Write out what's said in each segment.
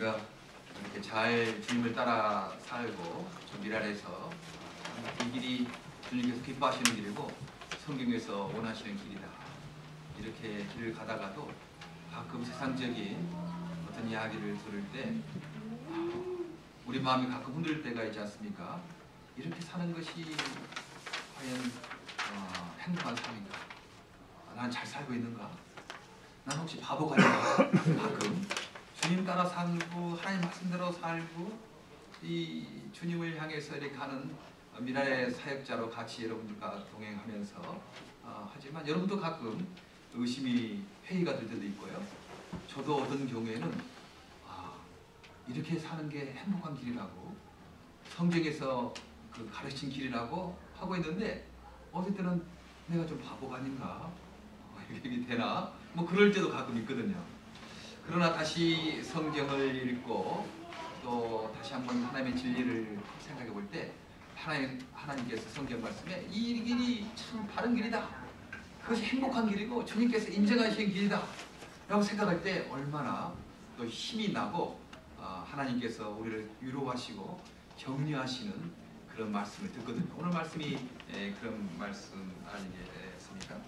우리가 이렇게 잘 주님을 따라 살고 저 미랄에서 이 길이 주님께서 기뻐하시는 길이고 성경에서 원하시는 길이다. 이렇게 길을 가다가도 가끔 세상적인 어떤 이야기를 들을 때 우리 마음이 가끔 흔들릴 때가 있지 않습니까? 이렇게 사는 것이 과연 행복한 삶인가? 난 잘 살고 있는가? 난 혹시 바보가 아닌가? 가끔 주님 따라 살고 하나님 말씀대로 살고 이 주님을 향해서 이렇게 가는 미랄의 사역자로 같이 여러분들과 동행하면서 하지만 여러분도 가끔 의심이 회의가 될 때도 있고요. 저도 어떤 경우에는 이렇게 사는 게 행복한 길이라고 성경에서 그 가르친 길이라고 하고 있는데 어떨 때는 내가 좀 바보가 아닌가? 이렇게 되나? 뭐 그럴 때도 가끔 있거든요. 그러나 다시 성경을 읽고 또 다시 한번 하나님의 진리를 생각해 볼 때 하나님께서 성경 말씀에 이 길이 참 바른 길이다. 그것이 행복한 길이고 주님께서 인정하신 길이다. 라고 생각할 때 얼마나 또 힘이 나고 하나님께서 우리를 위로하시고 격려하시는 그런 말씀을 듣거든요. 오늘 말씀이 그런 말씀 아니겠습니까?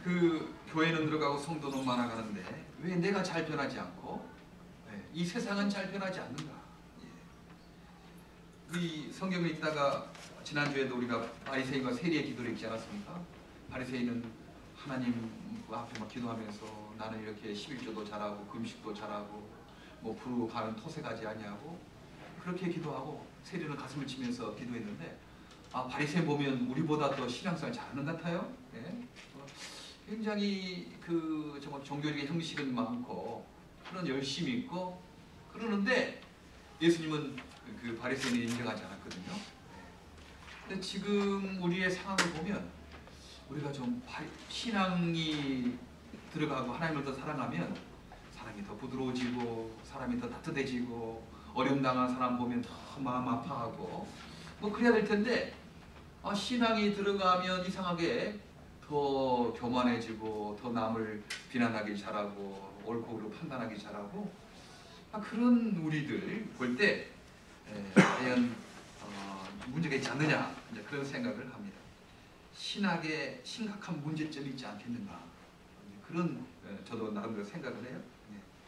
그 교회는 들어가고 성도는 많아가는데 왜 내가 잘 변하지 않고 이 세상은 잘 변하지 않는가? 이 성경을 읽다가 지난주에도 우리가 바리새인과 세리의 기도를 읽지 않았습니까? 바리새인은 하나님 앞에 막 기도하면서 나는 이렇게 11조도 잘하고 금식도 잘하고 뭐 부르가는 토색하지 아니하고 그렇게 기도하고 세리는 가슴을 치면서 기도했는데 바리새인 보면 우리보다 더 신앙생활 잘하는 것 같아요. 굉장히 그 정말 종교적인 형식은 많고 그런 열심이 있고 그러는데 예수님은 그 바리새인을 인정하지 않았거든요. 근데 지금 우리의 상황을 보면 우리가 좀 신앙이 들어가고 하나님을 더 사랑하면 사람이 더 부드러워지고 사람이 더 따뜻해지고 어려움 당한 사람 보면 더 마음 아파하고 뭐 그래야 될 텐데 신앙이 들어가면 이상하게 더 교만해지고 더 남을 비난하기 잘하고 옳고 그르고 판단하기 잘하고 그런 우리들 볼 때 과연 문제가 있지 않느냐 이제 그런 생각을 합니다. 신학에 심각한 문제점이 있지 않겠는가 그런 저도 나름대로 생각을 해요.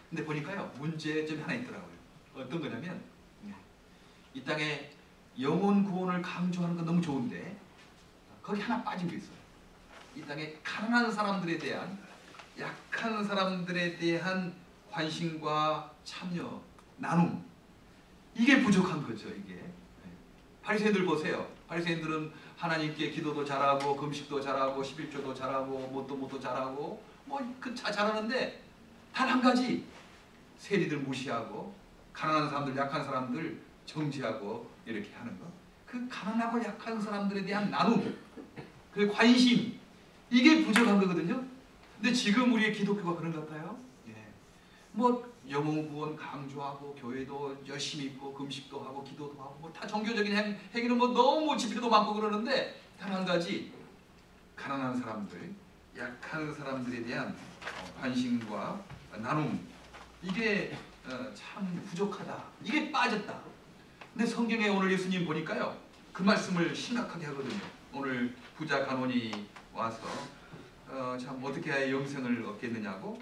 근데 보니까요 문제점이 하나 있더라고요. 어떤 거냐면 이 땅에 영혼 구원을 강조하는 건 너무 좋은데 거기 하나 빠진 게 있어요. 이 땅에 가난한 사람들에 대한 약한 사람들에 대한 관심과 참여, 나눔 이게 부족한 거죠. 이게 바리새인들 보세요. 바리새인들은 하나님께 기도도 잘하고 금식도 잘하고 11조도 잘하고 뭣도 잘하고 뭐 그 잘하는데 단 한 가지 세리들 무시하고 가난한 사람들 약한 사람들 정죄하고 이렇게 하는 거. 그 가난하고 약한 사람들에 대한 나눔 그 관심 이게 부족한 거거든요. 근데 지금 우리의 기독교가 그런 것 같아요. 뭐 영혼 구원 강조하고 교회도 열심히 있고 금식도 하고 기도도 하고 뭐 다 종교적인 행위는 뭐 너무 지표도 많고 그러는데 단 한 가지 가난한 사람들, 약한 사람들에 대한 관심과 나눔 이게 참 부족하다. 이게 빠졌다. 근데 성경에 오늘 예수님 보니까요 그 말씀을 심각하게 하거든요. 오늘 부자 간원이 와서 참 어떻게 해야 영생을 얻겠느냐고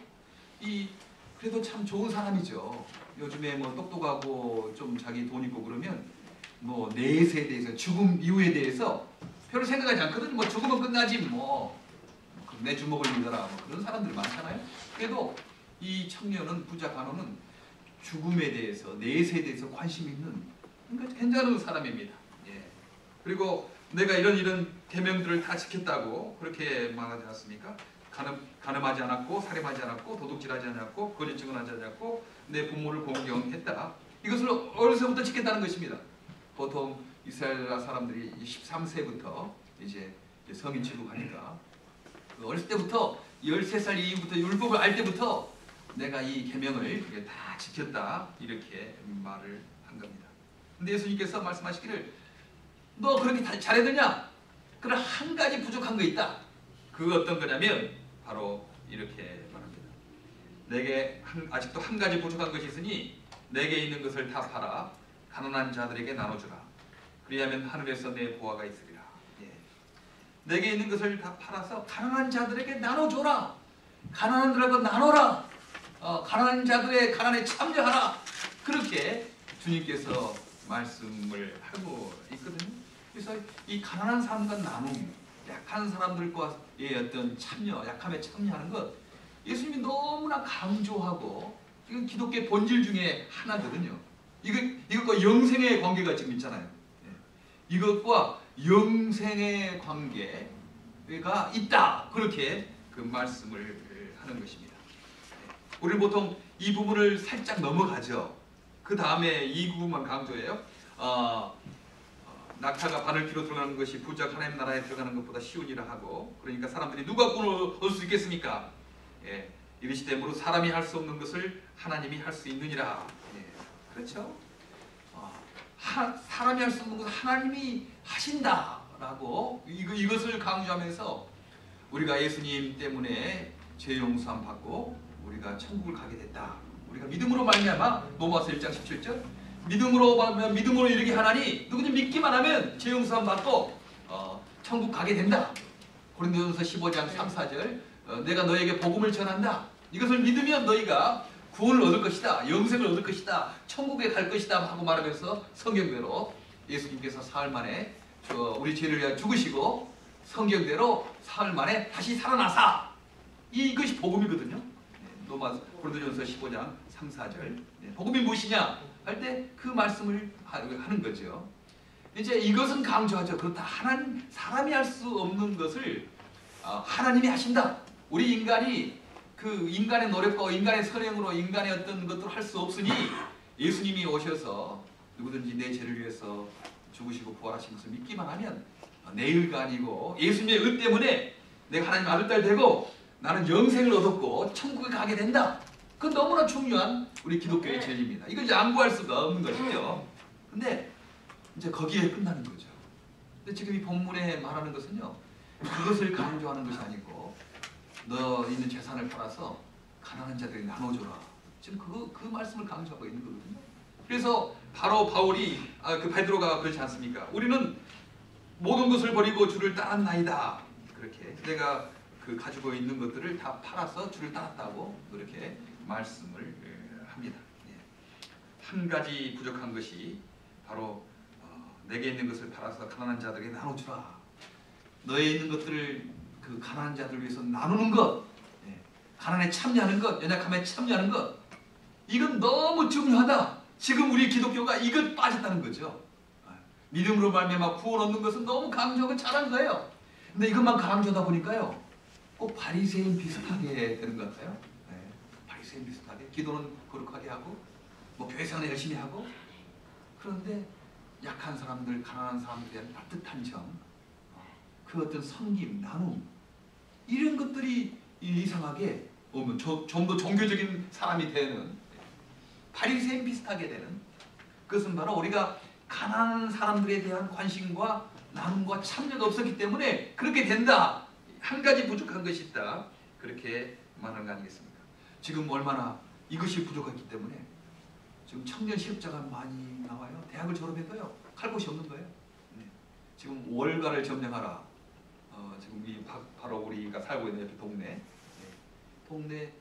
그래도 참 좋은 사람이죠. 요즘에 뭐 똑똑하고 좀 자기 돈 있고 그러면 뭐 내세에 대해서 죽음 이후에 대해서 별로 생각하지 않거든요. 뭐 죽으면 끝나지 뭐 내 주먹을 믿어라 뭐 그런 사람들 많잖아요. 그래도 이 청년은 부자 간호는 죽음에 대해서 내세에 대해서 관심 있는 그러니까 괜찮은 사람입니다. 그리고 내가 이런 계명들을 다 지켰다고 그렇게 말하지 않았습니까? 간음하지 않았고 살인하지 않았고 도둑질하지 않았고 거짓 증언하지 않았고 내 부모를 공경했다. 이것을 어려서부터 지켰다는 것입니다. 보통 이스라엘 사람들이 13세부터 이제 성인 취급하니까 어렸을 때부터 13살 이후부터 율법을 알 때부터 내가 이 계명을 다 지켰다 이렇게 말을 한 겁니다. 근데 예수님께서 말씀하시기를 너 그렇게 잘해드냐? 그러나 한 가지 부족한 거 있다. 그 어떤 거냐면 바로 이렇게 말합니다. 내게 아직도 한 가지 부족한 것이 있으니 내게 있는 것을 다 팔아 가난한 자들에게 나눠주라. 그리하면 하늘에서 내 보화가 있으리라. 예. 내게 있는 것을 다 팔아서 가난한 자들에게 나눠줘라. 가난한 자들하고 나눠라. 가난한 자들의 가난에 참여하라. 그렇게 주님께서 말씀을 하고 있거든요. 그래서 이 가난한 사람과 나눔, 약한 사람들과의 어떤 참여, 약함에 참여하는 것, 예수님이 너무나 강조하고, 이건 기독교의 본질 중에 하나거든요. 이것과 영생의 관계가 지금 있잖아요. 이것과 영생의 관계가 있다. 그렇게 그 말씀을 하는 것입니다. 우리는 보통 이 부분을 살짝 넘어가죠. 그 다음에 이 부분만 강조해요. 낙타가 바늘귀로 들어가는 것이 부작 하나님 나라에 들어가는 것보다 쉬운 일을 하고, 그러니까 사람들이 누가 구원을 얻을 수 있겠습니까? 예, 이르시되 무릇 사람이 할 수 없는 것을 하나님이 할 수 있느니라. 예, 그렇죠? 사람이 할 수 없는 것을 하나님이 하신다라고 이것을 강조하면서 우리가 예수님 때문에 죄 용서함 받고 우리가 천국을 가게 됐다. 우리가 믿음으로 말미암아 로마서 1장 17절 믿음으로 이르게 하나니 누구든지 믿기만 하면 죄 용서함 받고 천국 가게 된다. 고린도전서 15장 3, 4절 내가 너에게 복음을 전한다. 이것을 믿으면 너희가 구원을 얻을 것이다. 영생을 얻을 것이다. 천국에 갈 것이다 하고 말하면서 성경대로 예수님께서 사흘 만에 우리 죄를 위하여 죽으시고 성경대로 사흘 만에 다시 살아나사. 이것이 복음이거든요. 고린도전서 15장 3, 4절 복음이 무엇이냐 할 때 그 말씀을 하는 거죠. 이제 이것은 강조하죠. 그렇다. 사람이 할 수 없는 것을 하나님이 하신다. 우리 인간이 그 인간의 노력과 인간의 선행으로 인간의 어떤 것들을 할 수 없으니 예수님이 오셔서 누구든지 내 죄를 위해서 죽으시고 부활하신 것을 믿기만 하면 내일가 아니고 예수님의 의 때문에 내가 하나님 아들 딸 되고 나는 영생을 얻었고 천국에 가게 된다. 그건 너무나 중요한 우리 기독교의 진리입니다. 이걸 양보할 수가 없는 것이죠. 근데 이제 거기에 끝나는 거죠. 근데 지금 이 본문에 말하는 것은요, 그것을 강조하는 것이 아니고 너 있는 재산을 팔아서 가난한 자들에게 나눠줘라. 지금 그 말씀을 강조하고 있는 거거든요. 그래서 바로 바울이 그 베드로가 그렇지 않습니까? 우리는 모든 것을 버리고 주를 따랐나이다. 그렇게 내가 그 가지고 있는 것들을 다 팔아서 주를 따랐다고 그렇게 말씀을 합니다. 한 가지 부족한 것이 바로 내게 있는 것을 팔아서 가난한 자들에게 나눠주라. 너에 있는 것들을 그 가난한 자들 위해서 나누는 것, 가난에 참여하는 것, 연약함에 참여하는 것, 이건 너무 중요하다. 지금 우리 기독교가 이것 빠졌다는 거죠. 믿음으로 말미암아 구원 얻는 것은 너무 강조하고 잘한 거예요. 근데 이것만 강조하다 보니까요, 꼭 바리새인 비슷하게 되는 것 같아요. 바리새인 비슷하게 기도는 거룩하게 하고 뭐 교회 생활 열심히 하고, 그런데 약한 사람들, 가난한 사람들에 대한 따뜻한 정, 그 어떤 섬김, 나눔, 이런 것들이 이상하게 오면 좀 더 종교적인 사람이 되는, 바리새인 비슷하게 되는, 그것은 바로 우리가 가난한 사람들에 대한 관심과 나눔과 참여가 없었기 때문에 그렇게 된다. 한 가지 부족한 것이 있다. 그렇게 말하는 거 아니겠습니까? 지금 얼마나 이것이 부족했기 때문에 지금 청년 실업자가 많이 나와요. 대학을 졸업해도요, 갈 곳이 없는 거예요. 지금 월가를 점령하라. 지금 바로 우리가 살고 있는 옆에 동네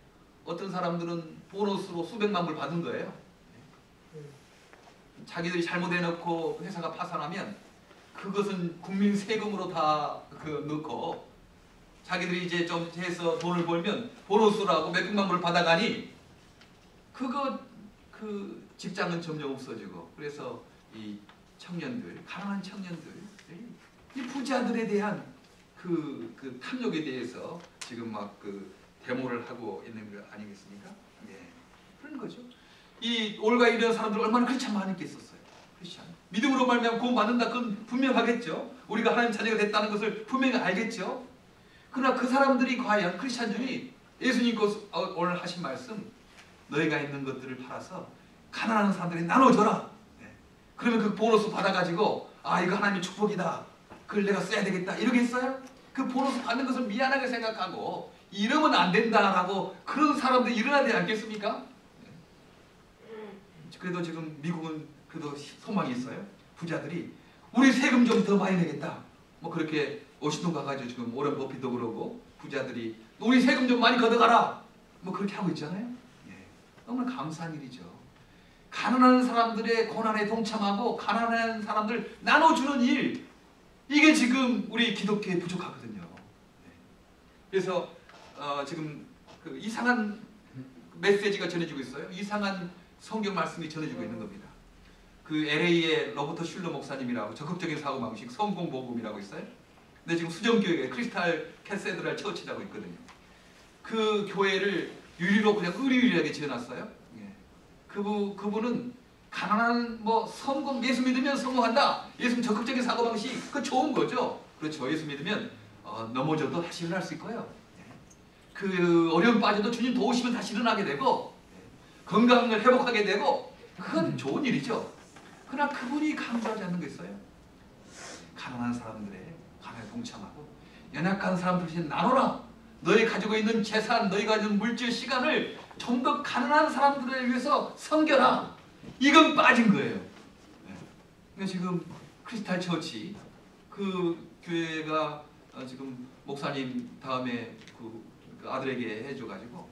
어떤 사람들은 보너스로 수백만 불 받은 거예요. 자기들이 잘못해놓고 회사가 파산하면 그것은 국민 세금으로 다 넣고, 자기들이 이제 좀 해서 돈을 벌면 보너스라고 몇백만 불을 받아가니 그 직장은 점점 없어지고, 그래서 이 청년들, 가난한 청년들, 이 부자들에 대한 그 탐욕에 대해서 지금 막 데모를 하고 있는 거 아니겠습니까? 그런 거죠. 이 올가 이런 사람들 얼마나 크리스찬 많이 있겠었어요. 크리스찬 믿음으로 말미암아 구원 받는다. 그건 분명하겠죠. 우리가 하나님 자녀가 됐다는 것을 분명히 알겠죠. 그러나 그 사람들이 과연 크리스찬 중에 예수님께서 오늘 하신 말씀, 너희가 있는 것들을 팔아서 가난한 사람들에게 나눠줘라. 그러면 그 보너스 받아가지고 이거 하나님의 축복이다. 그걸 내가 써야 되겠다. 이러겠어요? 그 보너스 받는 것을 미안하게 생각하고 이러면 안 된다라고 그런 사람들이 일어나야 되지 않겠습니까? 그래도 지금 미국은 그래도 소망이 있어요. 부자들이 우리 세금 좀 더 많이 내겠다. 뭐 그렇게 워싱턴 가가지고 지금 오렌 버핏도 그러고 부자들이 우리 세금 좀 많이 걷어가라. 뭐 그렇게 하고 있잖아요. 예. 너무나 감사한 일이죠. 가난한 사람들의 고난에 동참하고 가난한 사람들 나눠주는 일, 이게 지금 우리 기독교에 부족하거든요. 예. 그래서 지금 그 이상한 메시지가 전해지고 있어요. 이상한 성경 말씀이 전해지고 있는 겁니다. 그 LA의 로버트 슐러 목사님이라고 적극적인 사고방식 성공복음이라고 있어요. 근데 지금 수정교회 크리스탈 캐세드랄 처치라고 있거든요. 그 교회를 유리로 그냥 의리의리하게 지어놨어요. 예. 그분은 가난한 뭐 성공, 예수 믿으면 성공한다. 예수 적극적인 사고방식, 그 좋은 거죠. 그렇죠. 예수 믿으면 넘어져도 다시 일어날 수 있고요. 예. 그 어려움 빠져도 주님 도우시면 다시 일어나게 되고 건강을 회복하게 되고 그건 좋은 일이죠. 그러나 그분이 강조하지 않는 게 있어요. 가난한 사람들의 가난에 동참하고 연약한 사람들이 나눠라. 너희 가지고 있는 재산, 너희 가지고 있는 물질, 시간을 좀 더 가난한 사람들을 위해서 섬겨라. 이건 빠진 거예요. 근데 지금 크리스탈 처치 그 교회가 지금 목사님 다음에 그 아들에게 해줘가지고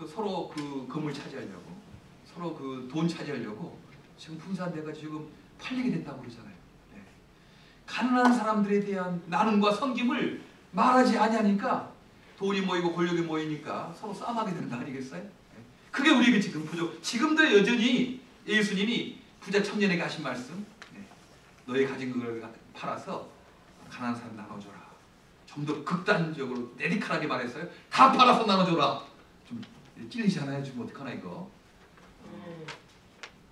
서로 그 건물 차지하려고, 서로 그 돈 차지하려고 지금 분산돼가 지금 팔리게 됐다고 그러잖아요. 네. 가난한 사람들에 대한 나눔과 섬김을 말하지 아니하니까 돈이 모이고 권력이 모이니까 서로 싸움하게 되는 거 아니겠어요? 네. 그게 우리에게 지금 부족. 지금도 여전히 예수님이 부자 청년에게 하신 말씀, 네. 너희 가진 걸 팔아서 가난한 사람 나눠줘라. 좀 더 극단적으로 레디컬하게 말했어요. 다 팔아서 나눠줘라. 좀 찔리잖아요. 지금 어떡하나 이거.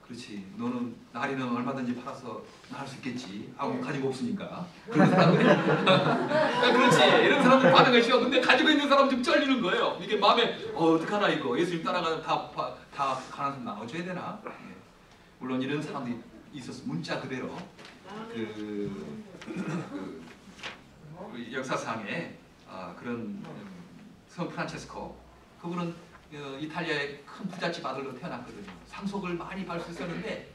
그렇지. 너는 나리는 얼마든지 팔아서 할 수 있겠지. 아무 가지고 없으니까. 그런 사람들. 그렇지. 이런 사람들 반응을 싫어. 근데 가지고 있는 사람 좀 쩔리는 거예요. 이게 마음에 어떡하나 이거. 예수님 따라가는 다 가난한 사람 나눠줘야 되나? 예. 물론 이런 사람들이 있었어. 문자 그대로 그 역사상에 그런 성 프란체스코, 그분은 이탈리아의 큰 부잣집 아들로 태어났거든요. 상속을 많이 받을 수 있었는데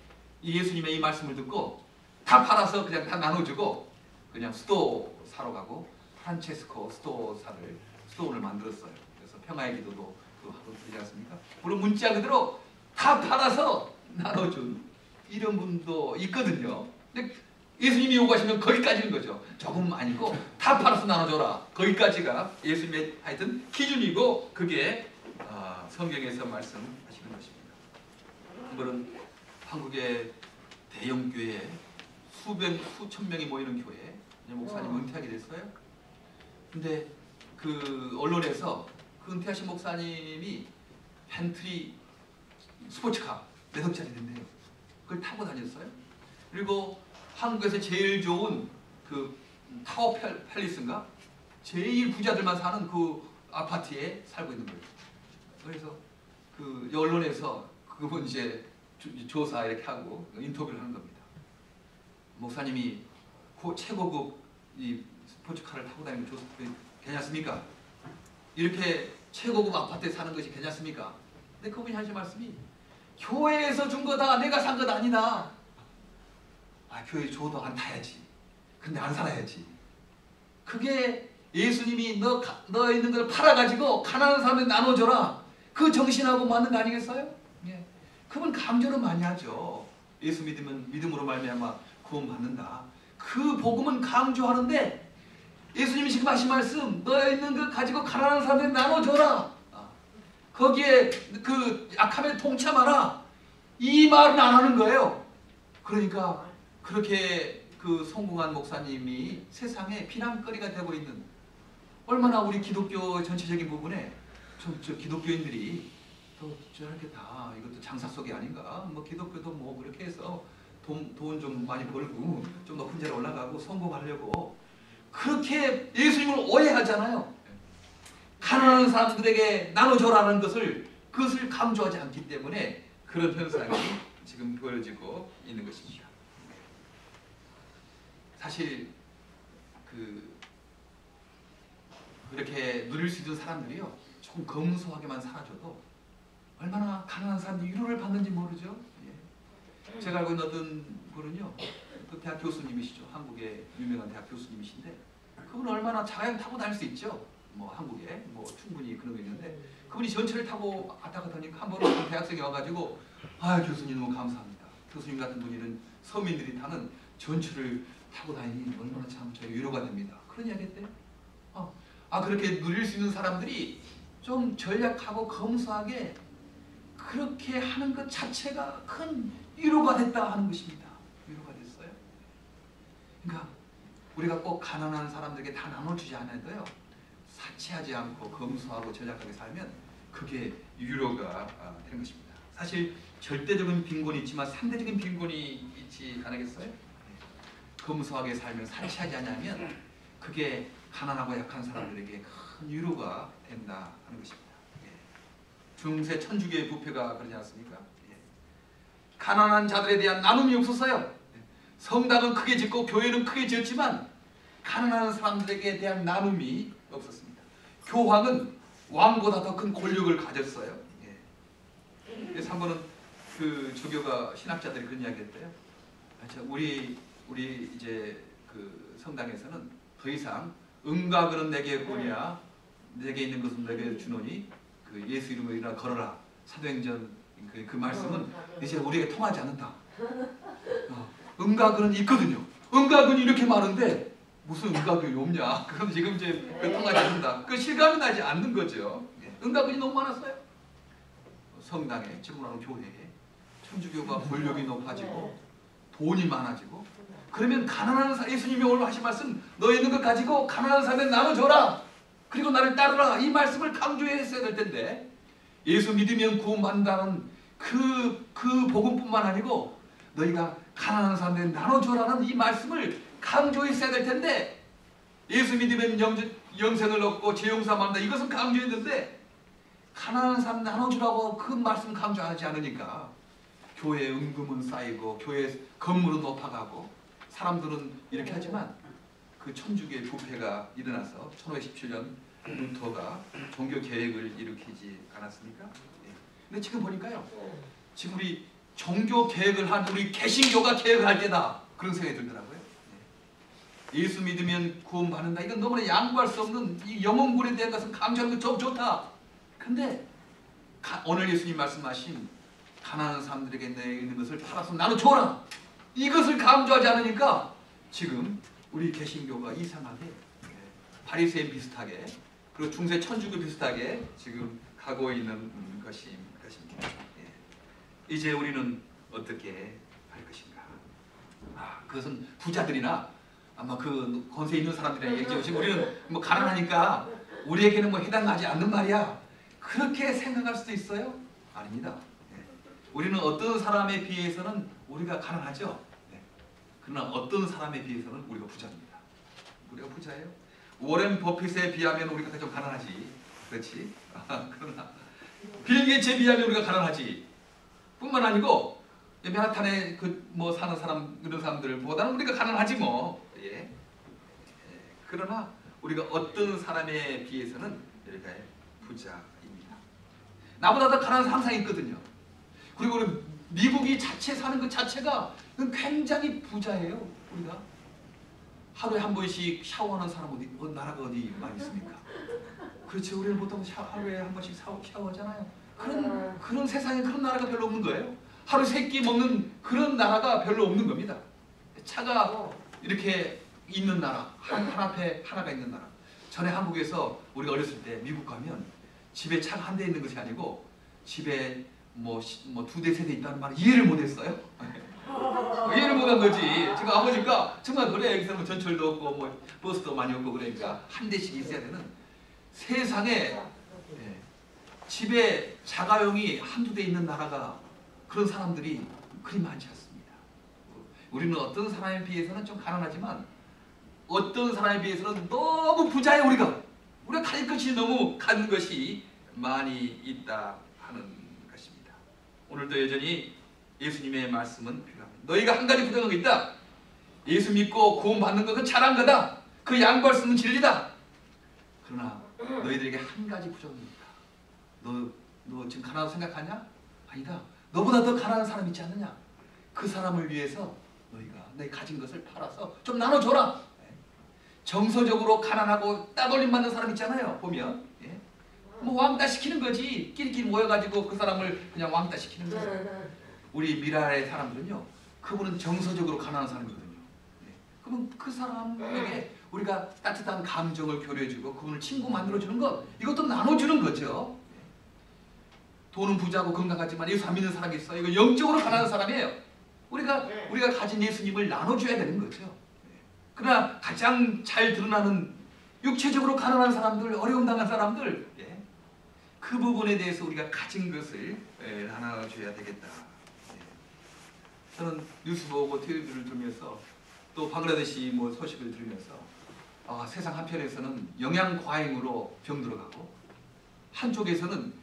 예수님의 이 말씀을 듣고 다 팔아서 그냥 다 나눠주고 그냥 수도 사러 가고 프란체스코 수도원을 만들었어요. 그래서 평화의 기도도 하고 그러지 않습니까? 물론 문자 그대로 다 팔아서 나눠준 이런 분도 있거든요. 근데 예수님이 요구하시면 거기까지인 거죠. 조금 아니고 다 팔아서 나눠줘라. 거기까지가 예수님의 하여튼 기준이고 그게 성경에서 말씀하시는 것입니다. 한번은 한국의 대형 교회 수천 명이 모이는 교회 목사님 은퇴하게 됐어요. 근데 그 언론에서 그 은퇴하신 목사님이 벤틀리 스포츠카 몇 억짜리 된대요. 그걸 타고 다녔어요. 그리고 한국에서 제일 좋은 그 타워 팰리스인가? 제일 부자들만 사는 그 아파트에 살고 있는 거예요. 그래서 그 언론에서 그분 이제 조사 이렇게 하고 인터뷰를 하는 겁니다. 목사님이 최고급 이 스포츠카를 타고 다니는 거 괜찮습니까? 이렇게 최고급 아파트에 사는 것이 괜찮습니까? 근데 그분이 하신 말씀이 교회에서 준 거다. 내가 산 것 아니다. 교회 줘도 안 타야지. 근데 안 살아야지. 그게 예수님이 너 있는 걸 팔아가지고 가난한 사람에 나눠줘라. 그 정신하고 맞는 거 아니겠어요? 예. 그분 강조를 많이 하죠. 예수 믿으면 믿음으로 말미암아 구원 받는다. 그 복음은 강조하는데 예수님이 지금 하신 말씀, 너 있는 거 가지고 가난한 사람에 나눠줘라. 거기에 그 약함에 동참하라. 이 말은 안 하는 거예요. 그러니까 그렇게 그 성공한 목사님이 세상에 비난거리가 되고 있는, 얼마나 우리 기독교 전체적인 부분에 저 기독교인들이 또 저렇게 다 이것도 장사 속이 아닌가? 뭐 기독교도 뭐 그렇게 해서 돈 좀 많이 벌고 좀 높은 자리에 올라가고 성공하려고 그렇게 예수님을 오해하잖아요. 가난한 사람들에게 나눠줘라는 그것을 강조하지 않기 때문에 그런 현상이 지금 보여지고 있는 것입니다. 사실 그 이렇게 누릴 수 있는 사람들이요, 조금 검소하게만 살아줘도 얼마나 가난한 사람들이 위로를 받는지 모르죠. 예. 제가 알고 있는 어떤 분은요, 그 대학 교수님이시죠. 한국의 유명한 대학 교수님이신데, 그분은 얼마나 자가용 타고 다닐 수 있죠. 뭐 한국에 뭐 충분히 그런 게 있는데, 그분이 전철을 타고 왔다 갔다 하니까 한 번은 어떤 대학생이 와가지고, 아, 교수님 너무 감사합니다. 교수님 같은 분이는 서민들이 타는 전철을 타고 다니니 얼마나 참 저희 위로가 됩니다. 그런 이야기 했대요. 그렇게 누릴 수 있는 사람들이 좀 전략하고 검소하게 그렇게 하는 것 자체가 큰 위로가 됐다 하는 것입니다. 위로가 됐어요. 그러니까 우리가 꼭 가난한 사람들에게 다 나눠주지 않아도요, 사치하지 않고 검소하고 전략하게 살면 그게 위로가 되는 것입니다. 사실 절대적인 빈곤이 있지만 상대적인 빈곤이 있지 않겠어요? 검소하게 살면, 사치하지 않으면 그게 가난하고 약한 사람들에게 큰 위로가 된다 하는 것입니다. 중세 천주교의 부패가 그러지 않습니까? 가난한 자들에 대한 나눔이 없었어요. 성당은 크게 짓고 교회는 크게 지었지만 가난한 사람들에게 대한 나눔이 없었습니다. 교황은 왕보다 더 큰 권력을 가졌어요. 그래서 한 번은 그 조교가 신학자들이 그런 이야기했대요. 우리 이제 그 성당에서는 더 이상 은과 금은 내게 보냐, 내게 있는 것은 내게 주노니 그 예수 이름으로 일어나 걸어라. 사도행전 그 말씀은 이제 우리에게 통하지 않는다. 은과 금은 있거든요. 은과 금이 이렇게 많은데 무슨 은과 금이 없냐? 그럼 지금 이제 통하지 않는다. 그 실감이 나지 않는 거죠. 은과 금이 너무 많았어요. 성당에, 지금으로는 교회에 천주교가 권력이 높아지고 돈이 많아지고, 그러면 가난한 사람, 예수님이 오늘 하신 말씀, 너 있는 것 가지고 가난한 사람에게 나눠줘라. 그리고 나를 따르라. 이 말씀을 강조했어야 될 텐데, 예수 믿으면 구원받는다는 그 복음뿐만 아니고 너희가 가난한 사람에게 나눠줘라는 이 말씀을 강조했어야 될 텐데, 예수 믿으면 영생을 얻고 죄 용서 받는다, 이것은 강조했는데 가난한 사람 나눠주라고 그 말씀 강조하지 않으니까 교회 은금은 쌓이고 교회 건물은 높아가고 사람들은 이렇게 하지만 그 천주교의 부패가 일어나서 1517년 루터가 종교 개혁을 일으키지 않았습니까? 근데 지금 보니까요, 지금 우리 종교 개혁을 한 우리 개신교가 개혁을 할 때다, 그런 생각이 들더라고요. 예수 믿으면 구원받는다, 이건 너무나 양보할 수 없는 이 영혼군에 대한 것은 강조하는 거 좋다. 근데 오늘 예수님 말씀하신 가난한 사람들에게 내 있는 것을 팔아서 나눠줘라, 이것을 강조하지 않으니까 지금 우리 개신교가 이상하게 바리새인 비슷하게, 그리고 중세 천주교 비슷하게 지금 가고 있는 것입니다. 이제 우리는 어떻게 할 것인가? 그것은 부자들이나 아마 그 권세 있는 사람들이랑 얘기하시, 우리는 뭐 가난하니까 우리에게는 뭐 해당하지 않는 말이야, 그렇게 생각할 수도 있어요. 아닙니다. 우리는 어떤 사람에 비해서는 우리가 가난하죠. 그러나 어떤 사람에 비해서는 우리가 부자입니다. 우리가 부자예요. 워렌 버핏에 비하면 우리가 좀 가난하지, 그렇지? 그러나 빌 게이츠에 비하면 우리가 가난하지. 뿐만 아니고 맨하탄에 뭐 사는 사람, 이런 사람들보다는 우리가 가난하지 뭐. 그러나 우리가 어떤 사람에 비해서는 이렇게 부자입니다. 나보다 더 가난한 사람 항상 있거든요. 그리고 우리 미국이 자체 사는 것 자체가 굉장히 부자예요. 우리가 하루에 한 번씩 샤워하는 사람 어디 나라가 어디 많이 있습니까? 그렇죠. 우리는 보통 하루에 한 번씩 샤워하잖아요. 그런 세상에 그런 나라가 별로 없는 거예요. 하루 3끼 먹는 그런 나라가 별로 없는 겁니다. 차가 이렇게 있는 나라, 한 앞에 하나가 있는 나라. 전에 한국에서 우리가 어렸을 때 미국 가면 집에 차가 한 대 있는 것이 아니고 집에 뭐 2대 3대 있다는 말을 이해를 못했어요. 이해를 못한 거지. 지금 아버지가 정말 그래, 여기서 뭐 전철도 없고 뭐 버스도 많이 없고 그러니까 한 대씩 있어야 되는 세상에, 집에 자가용이 한두 대 있는 나라가, 그런 사람들이 그리 많지 않습니다. 우리는 어떤 사람에 비해서는 좀 가난하지만 어떤 사람에 비해서는 너무 부자예요. 우리가 가질 것이 너무 가진 것이 많이 있다 하는 것입니다. 오늘도 여전히 예수님의 말씀은 필요합니다. 너희가 한 가지 부정한 거 있다. 예수 믿고 구원받는 것은 잘한 거다. 그 양보할 수 있는 진리다. 그러나 너희들에게 한 가지 부족이 있다. 너 지금 가난하다고 생각하냐? 아니다. 너보다 더 가난한 사람 있지 않느냐? 그 사람을 위해서 너희가 내 가진 것을 팔아서 좀 나눠줘라. 정서적으로 가난하고 따돌림 받는 사람 있잖아요. 보면 뭐 왕따 시키는 거지. 끼리끼리 모여가지고 그 사람을 그냥 왕따 시키는 거죠. 우리 미라의 사람들은요, 그분은 정서적으로 가난한 사람이거든요. 그러면 그 사람에게 우리가 따뜻한 감정을 교류해주고 그분을 친구 만들어주는 것, 이것도 나눠주는 거죠. 돈은 부자고 건강하지만 예수 안 믿는 사람이 있어요. 이거 영적으로 가난한 사람이에요. 우리가 가진 예수님을 나눠줘야 되는 거죠. 그러나 가장 잘 드러나는 육체적으로 가난한 사람들, 어려움 당한 사람들, 그 부분에 대해서 우리가 가진 것을 나눠줘야 되겠다. 저는 뉴스 보고 TV를 들으면서 또 방글라데시 뭐 소식을 들으면서 세상 한편에서는 영양 과잉으로 병들어가고 한쪽에서는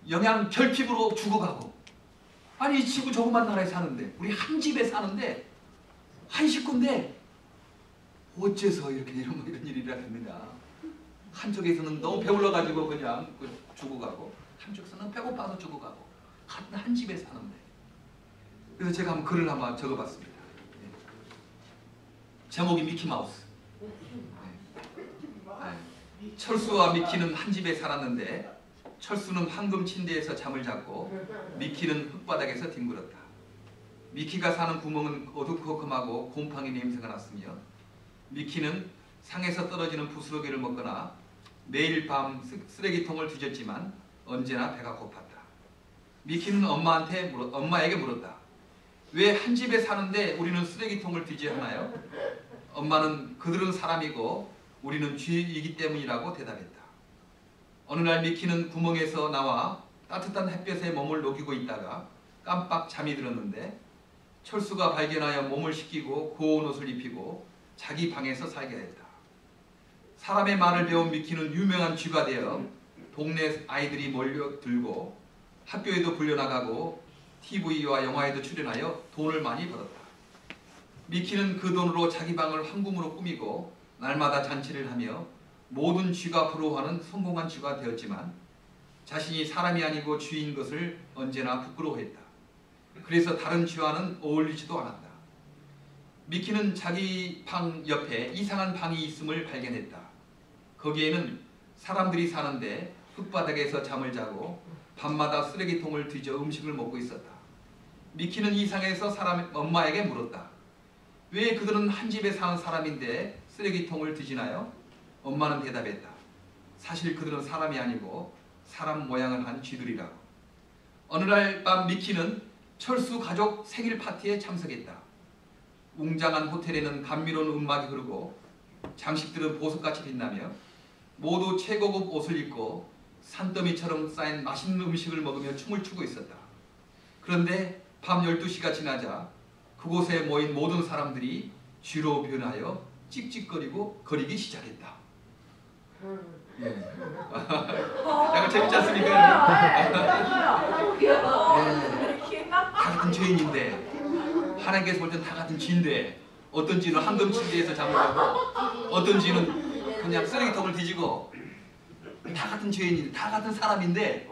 영양 결핍으로 죽어가고, 아니 이 지구 조그만 나라에 사는데, 우리 한 집에 사는데 한 식구인데 어째서 이런 일이 일어납니다. 한쪽에서는 너무 배불러가지고 그냥 죽어가고, 한쪽에서는 배고파서 죽어가고, 같은 한 집에 사는데. 그래서 제가 한번 글을 한번 적어봤습니다. 제목이 미키마우스. 철수와 미키는 한 집에 살았는데 철수는 황금 침대에서 잠을 잤고 미키는 흙바닥에서 뒹굴었다. 미키가 사는 구멍은 어두컴컴하고 곰팡이 냄새가 났으며 미키는 상에서 떨어지는 부스러기를 먹거나 매일 밤 쓰레기통을 뒤졌지만 언제나 배가 고팠다. 미키는 엄마에게 물었다. 왜 한 집에 사는데 우리는 쓰레기통을 뒤져야 하나요? 엄마는 그들은 사람이고 우리는 쥐이기 때문이라고 대답했다. 어느 날 미키는 구멍에서 나와 따뜻한 햇볕에 몸을 녹이고 있다가 깜빡 잠이 들었는데 철수가 발견하여 몸을 씻기고 고운 옷을 입히고 자기 방에서 살게 했다. 사람의 말을 배운 미키는 유명한 쥐가 되어 동네 아이들이 몰려들고 학교에도 불려나가고 TV와 영화에도 출연하여 돈을 많이 벌었다. 미키는 그 돈으로 자기 방을 황금으로 꾸미고 날마다 잔치를 하며 모든 쥐가 부러워하는 성공한 쥐가 되었지만 자신이 사람이 아니고 쥐인 것을 언제나 부끄러워했다. 그래서 다른 쥐와는 어울리지도 않았다. 미키는 자기 방 옆에 이상한 방이 있음을 발견했다. 거기에는 사람들이 사는데 흙바닥에서 잠을 자고 밤마다 쓰레기통을 뒤져 음식을 먹고 있었다. 미키는 이상해서 엄마에게 물었다. 왜 그들은 한 집에 사는 사람인데 쓰레기통을 뒤지나요? 엄마는 대답했다. 사실 그들은 사람이 아니고 사람 모양을 한 쥐들이라고. 어느 날 밤 미키는 철수 가족 생일 파티에 참석했다. 웅장한 호텔에는 감미로운 음악이 흐르고 장식들은 보석같이 빛나며 모두 최고급 옷을 입고 산더미처럼 쌓인 맛있는 음식을 먹으며 춤을 추고 있었다. 그런데 밤 12시가 지나자 그곳에 모인 모든 사람들이 쥐로 변하여 찍찍거리고 거리기 시작했다. 약간 재밌지 않습니까? 다 같은 죄인인데, 하나님께서 볼 땐 다 같은 쥐인데, 어떤 쥐는 황금 침대에서 잠을 자고 어떤 쥐는 그냥 쓰레기통을 뒤지고, 다 같은 죄인인데, 다 같은 사람인데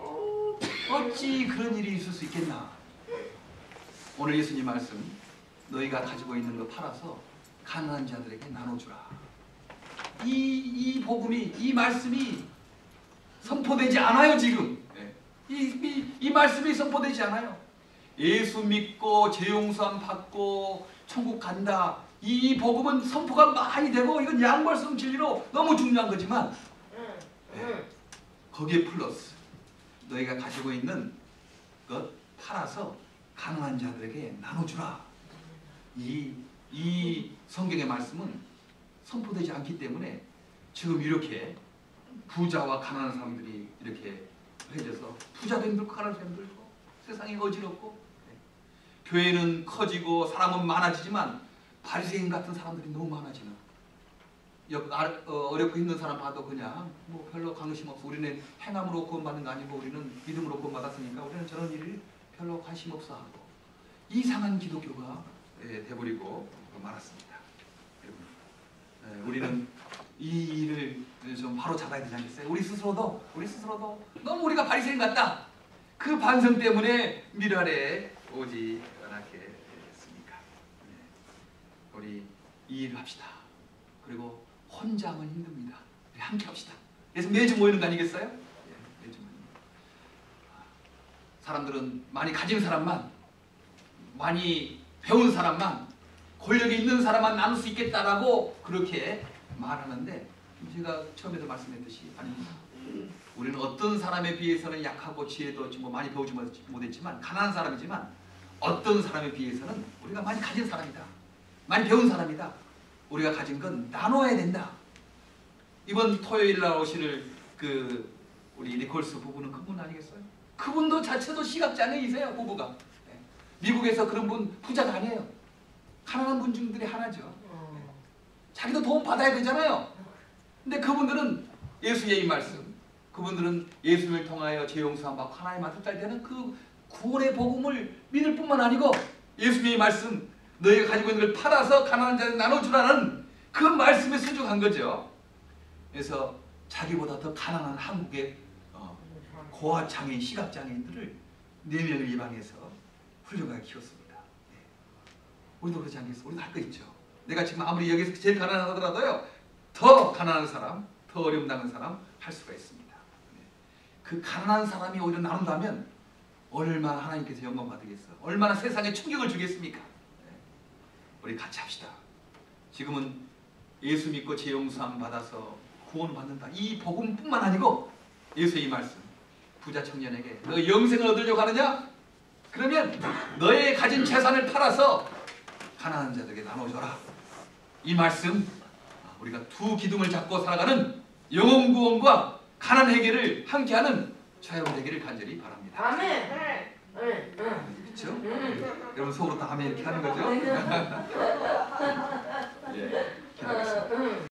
어찌 그런 일이 있을 수 있겠나? 오늘 예수님 말씀, 너희가 가지고 있는 거 팔아서 가난한 자들에게 나눠주라. 이 복음이, 이 말씀이 선포되지 않아요. 지금 이 말씀이 선포되지 않아요. 예수 믿고 죄 용서함 받고 천국 간다, 이 복음은 선포가 많이 되고 이건 양발성 진리로 너무 중요한 거지만 거기에 플러스 너희가 가지고 있는 것 팔아서 가난한 자들에게 나눠주라. 이 성경의 말씀은 선포되지 않기 때문에 지금 이렇게 부자와 가난한 사람들이 이렇게 해져서 부자도 힘들고 가난한 사람도 힘들고 세상이 어지럽고, 교회는 커지고 사람은 많아지지만 바리새인 같은 사람들이 너무 많아지는, 어렵고 힘든 사람 봐도 그냥 뭐 별로 관심 없어. 우리는 행함으로 구원받는 거 아니고 우리는 믿음으로 구원받았으니까 우리는 저런 일 별로 관심 없어 하고 이상한 기독교가 돼버리고 말았습니다. 우리는 이 일을 좀 바로 잡아야 되지 않겠어요? 우리 스스로도 너무 우리가 바리새인 같다. 그 반성 때문에 미랄에 오지 않게 됐습니까? 우리 이 일을 합시다. 그리고 혼자 하면 힘듭니다. 우리 함께 합시다. 그래서 매주 모이는 거 아니겠어요? 매주 모이는 거. 사람들은 많이 가진 사람만, 많이 배운 사람만, 권력이 있는 사람만 나눌 수 있겠다라고 그렇게 말하는데, 제가 처음에도 말씀했듯이 아닙니다. 우리는 어떤 사람에 비해서는 약하고 지혜도 뭐 많이 배우지 못했지만, 가난한 사람이지만 어떤 사람에 비해서는 우리가 많이 가진 사람이다. 많이 배운 사람이다. 우리가 가진 건 나눠야 된다. 이번 토요일 날 오실 우리 니콜스 부부는 그분 아니겠어요? 그분도 자체도 시각장애이세요. 부부가. 미국에서 그런 분 부자가 아니에요. 가난한 분 중들이 하나죠. 자기도 도움 받아야 되잖아요. 근데 그분들은 예수의 이 말씀, 그분들은 예수를 통하여 죄 용서함 받고 하나님 앞에 되는 그 구원의 복음을 믿을 뿐만 아니고 예수의 이 말씀, 너희가 가지고 있는 걸 팔아서 가난한 자에게 나눠주라는 그 말씀에 순종한 거죠. 그래서 자기보다 더 가난한 한국의 고아장애인, 시각장애인들을 4명을 예방해서 훌륭하게 키웠습니다. 우리도 그렇지 않겠어? 우리도 할 거 있죠. 내가 지금 아무리 여기서 제일 가난하더라도요, 더 가난한 사람, 더 어려움 당한 사람 할 수가 있습니다. 그 가난한 사람이 오히려 나눈다면 얼마나 하나님께서 영광 받으겠어? 얼마나 세상에 충격을 주겠습니까? 우리 같이 합시다. 지금은 예수 믿고 죄 용서함 받아서 구원 받는다. 이 복음뿐만 아니고 예수의 이 말씀, 부자 청년에게 너 영생을 얻으려고 하느냐? 그러면 너의 가진 재산을 팔아서 가난한 자들에게 나눠줘라. 이 말씀, 우리가 두 기둥을 잡고 살아가는 영혼 구원과 가난 해결을 함께하는 저와 되기를 간절히 바랍니다. 아멘. 그렇죠? 여러분 속으로 다 아멘 이렇게 하는 거죠?